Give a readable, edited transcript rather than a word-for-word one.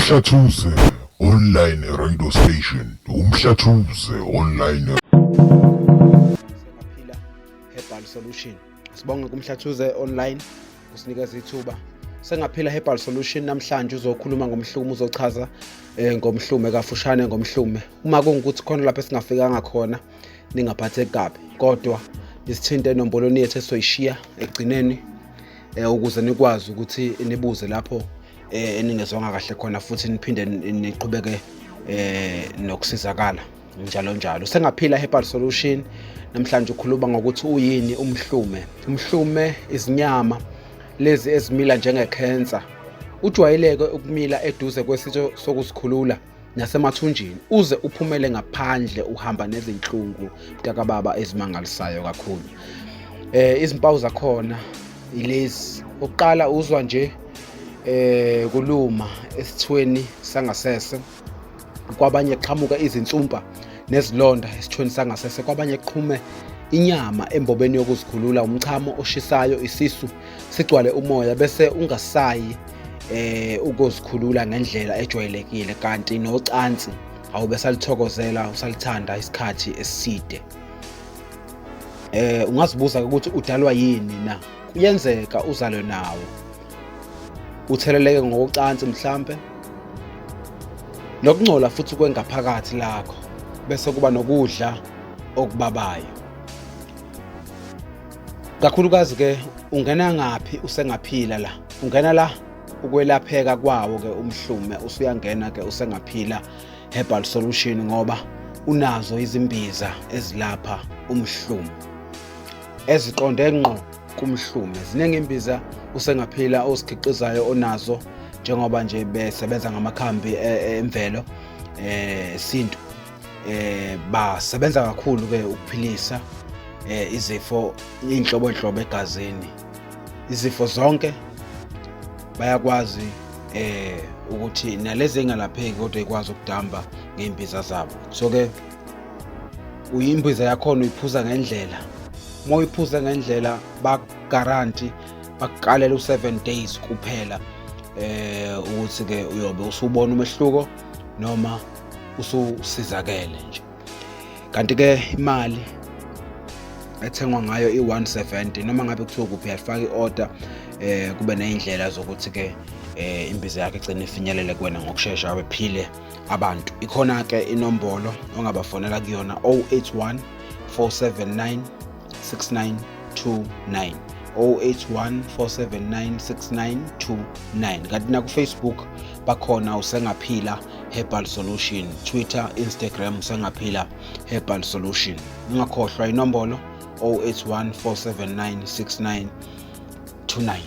Umhlathuze online radio station. Umhlathuze online. Sengaphila herbal solution. Sibonga kumhlathuze online usinikeza ithuba. Sengaphila herbal solution namhlanje uzokhuluma ngomhlume, uzochaza ngomhlume kafushane ngomhlume. Uma kungukuthi khona lapho esingafikanga khona ningaphatheki kabi, kodwa isithinte enombolweni yethu esoyishiya egcineni ukuze nikwazi ukuthi nibuze lapho eningezwanga kahle khona, futhi niphinde niqhubeke nokusizakala njalo njalo. Sengaphila herbal solution namhlanje ukhuluma ngokuthi uyini umhlume. Umhlume izinyama lezi ezimila njenge-cancer. Ujwayeleke ukumila eduze kwesitho sokusikhulula nasemathunjini uze uphumele ngaphandle, uhamba nezinhlungu mntakababa ezimangalisayo kakhulu. Izimpawu zakhona ilezi. Oqala uzwa nje kuluma esithweni sangasese, kwabanye qhamuka izinsumpa nezilonda esithweni sangasese, kwabanye qhume inyama embobeni yokuzikhulula, umchamo oshisayo, isisu sigcwale umoya bese ungasayi ukuzikhulula ngendlela ejwayelekile, kanti nocansi awube salithokozela, usalithanda isikhathi eside. Ungazibuza ukuthi udalwa yini na? Kuyenzeka uzalwe nawo, utheleleke ngocansi mhlambe, nokungcola futhi kwengaphakathi lakho, bese kuba nokudla okubabayo. Kakhulukazi ke ungena ngaphi usengaphila la? Ungena la ukwelapheka kwawo ke umhlume, usuyangena ke usengaphila herbal solution ngoba unazo izimbiza ezilapha umhlume eziqonde ngqo kumhlume. Ziningi imbiza usengaphila osikhiqizayo onazo, njengoba nje besebenza ngamakhambi emvelo esintu, basebenza kakhulu ke ukuphilisa izifo, inhlobonhlobo egazini, izifo zonke bayakwazi ukuthi nalezi engalapheki kodwa ikwazi ukudamba ngeimbiza zabo. So ke uyimbiza yakhona uyiphuza ngendlela. Uma uyiphuza ngendlela baguarantee, bakuqalela u7 days kuphela ukuthi ke uyobe usubona umehluko noma ususizakele nje. Kanti ke imali ethengwa ngayo i170 noma ngabe kuthiwa kuphi yafaka iorder, kube nezindlela zokuthi ke imbiza yakhe igcine ifinyelele kuwena ngokusheshsha, abephile abantu. Ikhona ke inombolo ongabafonela kuyona 081 479 6929 081 479 6929. Kanti na ku Facebook bakhona usengaphila herbal solution, Twitter, Instagram usengaphila herbal solution. Ungakhohlwa inombolo 081 479 6929.